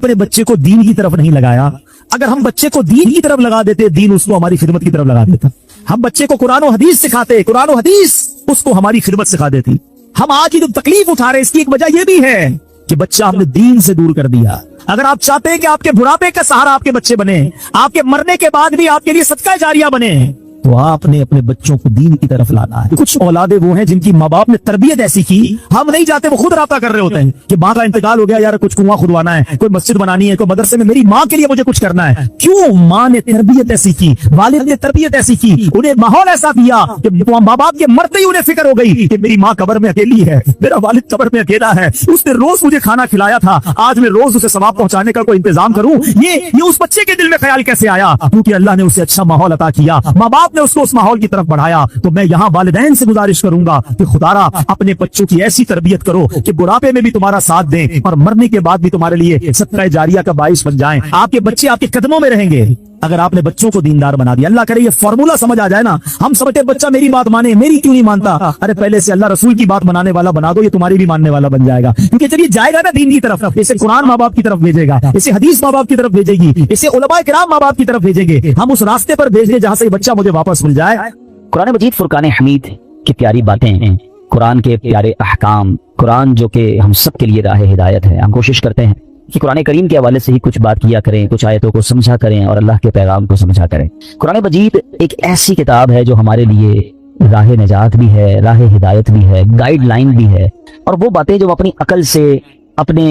अपने बच्चे को दीन की तरफ नहीं लगाया। अगर हम बच्चे को दीन की तरफ लगा देते, दीन उसको हमारी खिदमत की तरफ लगा देता। हम बच्चे को कुरान और हदीस सिखाते, कुरान और हदीस उसको हमारी खिदमत सिखा देती। हम आज की जो तकलीफ उठा रहे, इसकी एक वजह यह भी है कि बच्चा हमने दीन से दूर कर दिया। अगर आप चाहते हैं कि आपके बुढ़ापे का सहारा आपके बच्चे बने, आपके मरने के बाद भी आपके लिए सदका जारिया बने, तो आपने अपने बच्चों को दीन की तरफ लाना है। कुछ औलादे वो हैं जिनकी माँ बाप ने तरबियत ऐसी की, हम नहीं चाहते, वो खुद राब्ता कर रहे होते हैं कि माँ का इंतकाल हो गया, यार कुछ कुआं खुदवाना है, कोई मस्जिद बनानी है, कोई मदरसे में मेरी माँ के लिए मुझे कुछ करना है। क्यों? माँ ने तरबियत ऐसी की, वालिद ने तरबियत ऐसी की, उन्हें माहौल ऐसा दिया कि माँ बाप के मरते ही उन्हें फिक्र हो गई कि मेरी माँ कब्र में अकेली है, मेरा वालिद कब्र में अकेला है, उसने रोज मुझे खाना खिलाया था, आज मैं रोज उसे सवाब पहुंचाने का कोई इंतजाम करूं। ये उस बच्चे के दिल में ख्याल कैसे आया? क्योंकि अल्लाह ने उसे अच्छा माहौल अता किया, माँ बाप ने उसको उस माहौल की तरफ बढ़ाया। तो मैं यहाँ वालिदैन से गुजारिश करूंगा कि खुदारा अपने बच्चों की ऐसी तरबियत करो कि बुढ़ापे में भी तुम्हारा साथ दें और मरने के बाद भी तुम्हारे लिए सदका जारिया का बाइस बन जाएं। आपके बच्चे आपके कदमों में रहेंगे अगर आपने बच्चों को दीनदार बना दिया। अल्लाह करे ये फॉर्मूला समझ आ जाए ना। हम समझते बच्चा मेरी बात माने, मेरी क्यों नहीं मानता? अरे पहले से अल्लाह रसूल की बात मानने वाला बना दो, ये तुम्हारी भी मानने वाला बन जाएगा। क्योंकि जब ये जाएगा ना दीन की तरफ, इसे कुरान माँ बाप की तरफ भेजेगा, इसे हदीस माँ बाप की तरफ भेजेगी, इसे उलमाए किराम माँ बाप की तरफ भेजेंगे। हम उस रास्ते पर भेज दे जहां से बच्चा मुझे वापस मिल जाए। कुरान मजीद फुरकान हमीद की प्यारी बातें हैं, कुरान के प्यारे अहकाम, कुरान जो कि हम सब के लिए राह हिदायत है। हम कोशिश करते हैं कि कुरान करीम के हवाले से ही कुछ बात किया करें, कुछ आयतों को समझा करें और अल्लाह के पैगाम को समझा करें। कुरान मजीद एक ऐसी किताब है जो हमारे लिए राह निजात भी है, राह हिदायत भी है, गाइडलाइन भी है। और वो बातें जो अपनी अकल से, अपने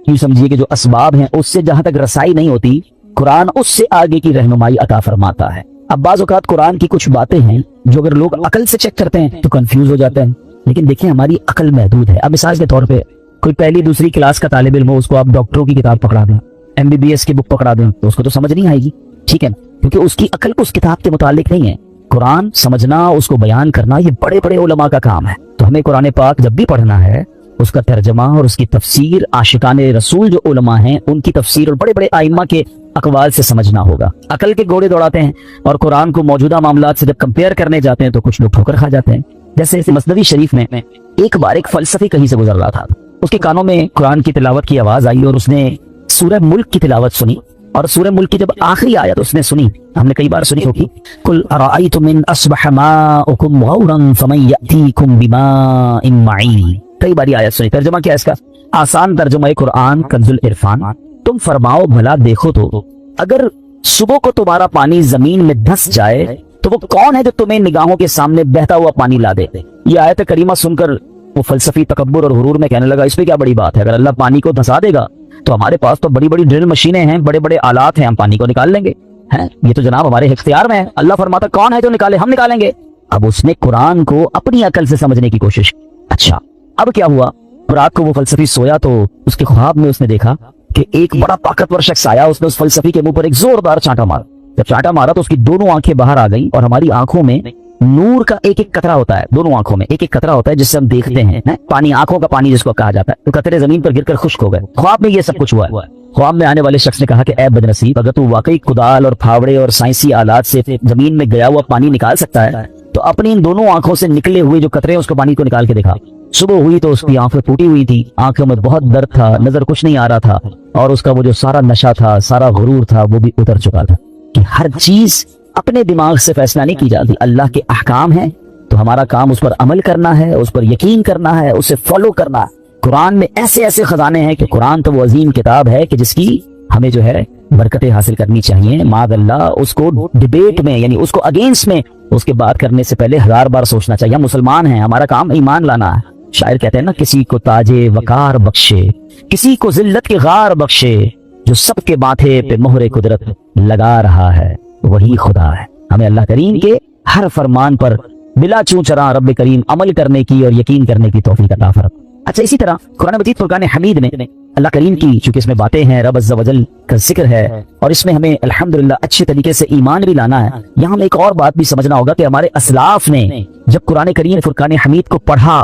यूं समझिए कि जो असबाब हैं उससे जहां तक रसाई नहीं होती, कुरान उससे आगे की रहनुमाई अता फरमाता है। अब बाज़ औक़ात कुरान की कुछ बातें हैं जो अगर लोग अकल से चेक करते हैं तो कंफ्यूज हो जाते हैं, लेकिन देखिए हमारी अकल महदूद है। अब मिसाल के तौर पे कोई पहली दूसरी क्लास का तालिब इल्म हो, उसको आप डॉक्टरों की किताब पकड़ा दें, MBBS की बुक पकड़ा दें, तो उसको तो समझ नहीं आएगी, ठीक है, क्योंकि उसकी अकल उस किताब के मुतालिक नहीं है। कुरान समझना, उसको बयान करना, ये बड़े बड़े उलमा का काम है। तो हमें कुरान पाक जब भी पढ़ना है, उसका तर्जमा और उसकी तफसीर आशिकाने रसूल जो उलमा हैं उनकी तफसीर और बड़े बड़े आइम्मा के अकवाल से समझना होगा। अकल के घोड़े दौड़ाते हैं और कुरान को मौजूदा मामलात से जब कंपेयर करने जाते हैं तो कुछ लोग ठोकर खा जाते हैं। जैसे मसनवी शरीफ में एक बार एक फलसफी कहीं से गुजर रहा था, उसके कानों में कुरान की तिलावत की आवाज आई और उसने सूरह मुल्क की तिलावत सुनी। और सूरह मुल्क की जब आखिरी आयत उसने सुनी, हमने कई बार सुनी होगी, कुल अराअयतुम इन अस्बह माउकुम गौरन फमन यअतीकुम बिमाइन मईन। कई बार आयत सुनी। तर्जुमा क्या है इसका? आसान तर्जुमा कुरान कंजुल इरफान, तुम फरमाओ भला देखो तो अगर सुबह को तुम्हारा पानी जमीन में धंस जाए तो वो कौन है जो तुम्हें निगाहों के सामने बहता हुआ पानी ला दे? ये आयत करीमा सुनकर वो फलसफी तकब्बुर और हुरूर में कहने लगा, इस पे क्या बड़ी बात है? अगर अल्लाह पानी को धंसा देगा तो हमारे पास तो बड़ी बड़ी ड्रिल मशीनें हैं, बड़े बड़े आलात हैं, हम पानी को निकाल लेंगे हैं। ये तो जनाब हमारे इख्तियार में है। अल्लाह फरमाता कौन है जो निकाले? हम निकालेंगे। अब उसने कुरान को अपनी अकल से समझने की कोशिश की। अच्छा, अब क्या हुआ? रात को वो फलसफी सोया तो उसके ख्वाब में उसने देखा कि एक बड़ा ताकतवर शख्स आया, उसने उस फलसफी के मुंह पर एक जोरदार चांटा मारा। जब चांटा मारा तो उसकी दोनों आंखें बाहर आ गईं और हमारी आंखों में नूर का एक एक कतरा होता है, दोनों आंखों में एक एक कतरा होता है जिससे हम देखते हैं पानी, आंखों का पानी जिसको कहा जाता है। तो कतरे जमीन पर गिरकर खुश्क हो गए। ख्वाब में ये सब कुछ हुआ है। ख्वाब में आने वाले शख्स ने कहा कि ऐ बदनसीब, अगर तू वाकई कुदाल और फावड़े और साइंसी आलात से जमीन में गया हुआ पानी निकाल सकता है तो अपनी इन दोनों आंखों से निकले हुए जो कतरे उसको पानी को निकाल के दिखा। सुबह हुई तो उसकी आंखें टूटी हुई थी, आंखों में बहुत दर्द था, नजर कुछ नहीं आ रहा था और उसका वो जो सारा नशा था, सारा गुरूर था, वो भी उतर चुका था। कि हर चीज अपने दिमाग से फैसला नहीं की जाती। अल्लाह के अहकाम है तो हमारा काम उस पर अमल करना है, उस पर यकीन करना है, उसे फॉलो करना है। कुरान में ऐसे ऐसे खजाने हैं कि कुरान तो वो अजीम किताब है कि जिसकी हमें जो है बरकतें हासिल करनी चाहिए। मादअल्लाह उसको डिबेट में, यानी उसको अगेंस्ट में उसके बात करने से पहले 1000 बार सोचना चाहिए। हम मुसलमान हैं, हमारा काम ईमान लाना है। शायर कहते हैं ना, किसी को ताजे वकार बख्शे, किसी को जिल्लत के गार बख्शे, जो सबके माथे पे मोहरे कुदरत लगा रहा है वही खुदा है। हमें अल्लाह करीम के हर फरमान पर बिला चूं चरा रब करीम अमल करने की और यकीन करने की तौफीक अता फरमाए। अच्छा, इसी तरह कुरान मजीद फुरकान हमीद में अल्लाह करीम की, चूंकि इसमें बातें हैं, रब अज़्ज़ा वजल का जिक्र है और इसमें हमें अल्हम्दुलिल्लाह अच्छे तरीके से ईमान भी लाना है। यहाँ हमें एक और बात भी समझना होगा कि हमारे असलाफ ने जब कुरान करीम फुरकान हमीद को पढ़ा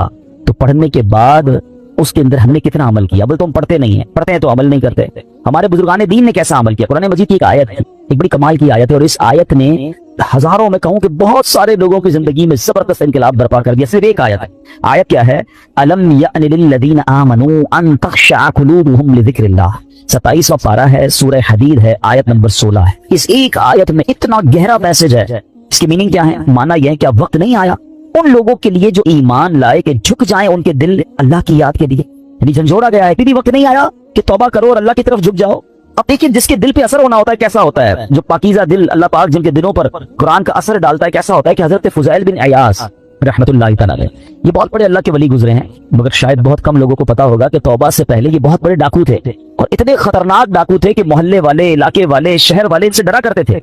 तो पढ़ने के बाद उसके अंदर हमने कितना अमल किया? अब तो हम पढ़ते नहीं है, पढ़ते हैं तो अमल नहीं करते। हमारे बुजुर्गान दीन ने कैसा अमल किया? कुरान मजीद की एक आयत है, एक बड़ी कमाल की आयत है और इस आयत ने हजारों में कहूं कि बहुत सारे लोगों की जिंदगी में जबरदस्त इनकलाब बर्पा कर दिया। सिर्फ एक आयत है। आयत क्या है? अलम यअनि लिल्लज़ीना आमनू अन तख़शअ क़ुलूबुहुम लिज़िक्रिल्लाह 27वां पारा है, सूरह हदीद है, आयत नंबर 16 है। इस एक आयत में इतना गहरा मैसेज है। इसकी मीनिंग क्या है? माना यह है कि अब वक्त नहीं आया उन लोगों के लिए जो ईमान लाए कि झुक जाएं उनके दिल अल्लाह की याद के लिए। यानी झंझोड़ा गया है, फिर भी वक्त नहीं आया कि तौबा करो और अल्लाह की तरफ झुक जाओ। अब देखिए, जिसके दिल पे असर होना होता है कैसा होता है, जो पाकीज़ा दिल, अल्लाह पाक जिनके दिलों पर कुरान का असर डालता है, कैसा होता है कि हजरत फुज़ैल बिन अयास रहमतुल्लाहि तआला अलैह, ये बहुत बड़े अल्लाह के वली गुजरे हैं, मगर शायद बहुत कम लोगों को पता होगा कि तौबा से पहले ये बहुत बड़े डाकू थे, और इतने खतरनाक डाकू थे कि मोहल्ले वाले, इलाके वाले, शहर वाले इनसे डरा करते थे।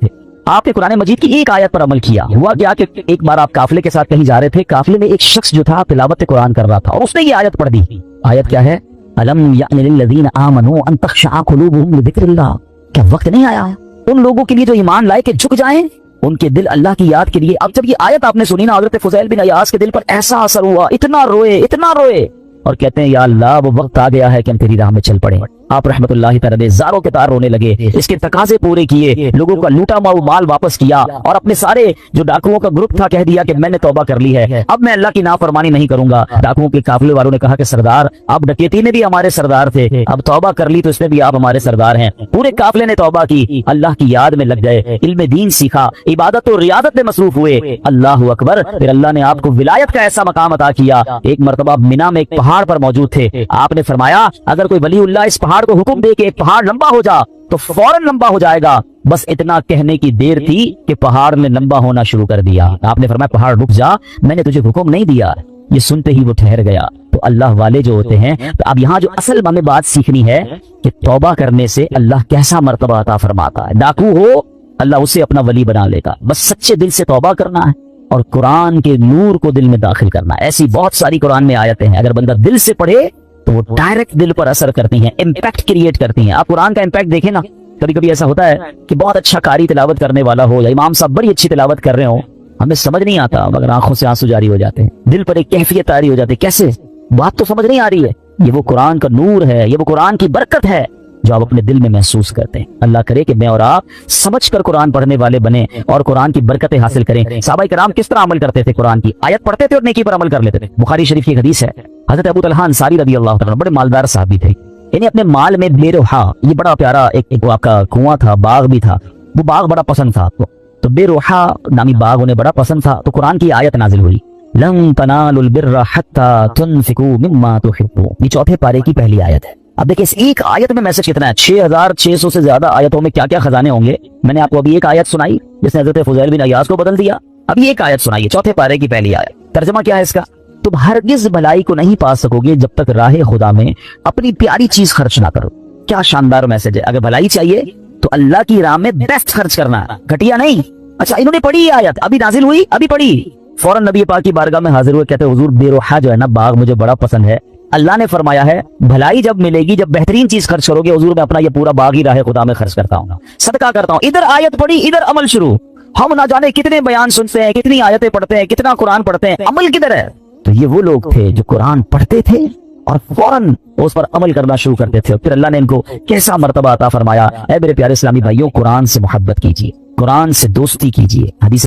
आपने कुरान मजीद की एक आयत पर अमल किया। हुआ क्या कि एक बार आप काफिले के साथ कहीं जा रहे थे, काफिले में एक शख्स जो था तिलावत कुरान कर रहा था, और उसने ये आयत पढ़ दी। आयत क्या है? अलम यानि लिल्लज़ीना आमनू अन तख़शअ क़ुलूबुहुम लिज़िक्रिल्लाह। क्या वक्त नहीं आया उन लोगों के लिए जो ईमान लाए कि झुक जाएं उनके दिल अल्लाह की याद के लिए? अब जब ये आयत आपने सुनी ना, हज़रत फुज़ैल बिन अयास के दिल पर ऐसा असर हुआ, इतना रोए और कहते हैं या अल्लाह वो वक्त आ गया है कि हम तेरी राह में चल पड़े। आप रहमतुल्लाहि तआला अलैह ज़ारों के तार रोने लगे, इसके तकाजे पूरे किए, लोगों का लूटा माल वापस किया, और अपने सारे जो डाकुओं का ग्रुप था कह दिया कि मैंने तौबा कर ली है, अब मैं अल्लाह की नाफरमानी नहीं करूंगा। डाकुओं के काफिले वालों ने कहा कि सरदार, आप डकैती में भी हमारे सरदार थे, अब तौबा कर ली तो इसमें भी आप हमारे सरदार हैं। पूरे काफिले ने तौबा की, अल्लाह की याद में लग गए, इल्म दीन सीखा, इबादत और रियादत में मसरूफ हुए। अल्लाह अकबर। फिर अल्लाह ने आपको विलायत का ऐसा मकाम अता किया। एक मरतबा मिना में एक पहाड़ पर मौजूद थे, आपने फरमाया अगर कोई वलीउल्लाह इस पहाड़ को हुक्म दे कि पहाड़ लंबा हो जा तो फौरन लंबा हो जाएगा। बस इतना कहने की देर थी कि पहाड़ ने लंबा होना शुरू कर दिया। आपने फरमाया पहाड़ रुक जा, मैंने तुझे हुक्म नहीं दिया। ये सुनते ही वो ठहर गया। तो अल्लाह वाले जो होते हैं, तो अब यहाँ जो असल हमें बात सीखनी है कि तौबा करने से अल्लाह कैसा मर्तबा अता फरमाता है। डाकू हो, अल्लाह उसे अपना वली बना लेगा। बस सच्चे दिल से तौबा करना है और कुरान के नूर को दिल में दाखिल करना है। ऐसी बहुत सारी कुरान में आयतें हैं, अगर बंदा दिल से पढ़े तो वो डायरेक्ट दिल पर असर करती हैं, इम्पैक्ट क्रिएट करती हैं। आप कुरान का इम्पैक्ट देखें ना, कभी कभी ऐसा होता है कि बहुत अच्छा कारी तिलावत करने वाला हो या इमाम साहब बड़ी अच्छी तिलावत कर रहे हो, हमें समझ नहीं आता, मगर आंखों से आंसू जारी हो जाते हैं, दिल पर एक कैफियत तारी हो जाती है। कैसे? बात तो समझ नहीं आ रही है। ये वो कुरान का नूर है, ये वो कुरान की बरकत है जो आप अपने दिल में महसूस करते हैं। अल्लाह करे कि मैं और आप समझकर कुरान पढ़ने वाले बने और कुरान की बरकतें हासिल करें। सहाबाए किराम किस तरह अमल करते थे? कुरान की आयत पढ़ते थे और नेकी पर अमल कर लेते थे। बुखारी शरीफ की एक हदीस है, हजरत अबू तलहा अंसारी रज़ी अल्लाह तआला, बड़े मालदार साहबी थे। इन्हें अपने माल में बेरोहा, ये बड़ा प्यारा एक आपका कुआं था, बाग भी था, वो बाग बड़ा पसंद था आपको, तो बेरोहा नामी बाग उन्हें बड़ा पसंद था। तो कुरान की आयत नाजिल हुई, लन तनालुल बिर्रा हत्ता तुनफिकू मिम्मा तुहिब्बून। ये चौथे पारे की पहली आयत है। अब देखिए इस एक आयत में मैसेज कितना है। 6600 से ज्यादा आयतों में क्या क्या खजाने होंगे। मैंने आपको अभी एक आयत सुनाई जिसने हजरत फुज़ैल बिन अयास को बदल दिया। अभी एक आयत सुनाई, चौथे पारे की पहली आयत। तर्जुमा क्या है इसका? तुम हरगिज भलाई को नहीं पा सकोगे जब तक राह खुदा में अपनी प्यारी चीज खर्च ना करो। क्या शानदार मैसेज है। अगर भलाई चाहिए तो अल्लाह की राह में बेस्ट खर्च करना है, घटिया नहीं। अच्छा, इन्होंने पढ़ी ये आयत, अभी नाजिल हुई, अभी पढ़ी, फौरन नबी पाक की बारगाह में हाजिर हुए, कहते हुजूर बेरोहा जो है ना बाग मुझे बड़ा पसंद है। अल्लाह ने फरमाया है भलाई जब मिलेगी, जब बेहतरीन चीज खर्च करोगे, हुजूर मैं अपना ये पूरा बाग ही राह खुदा में खर्च करता हूँ, सदका करता हूँ। इधर आयत पढ़ी, इधर अमल शुरू। हम ना जाने कितने बयान सुनते हैं, कितनी आयतें पढ़ते हैं, कितना कुरान पढ़ते हैं, अमल किधर है? तो ये वो लोग थे जो कुरान पढ़ते थे और फौरन उस पर अमल करना शुरू करते थे। फिर अल्लाह ने इनको कैसा मर्तबा अता फरमाया। ऐ मेरे प्यारे इस्लामी भाइयों, कुरान से मोहब्बत कीजिए, कुरान से दोस्ती कीजिए। हदीस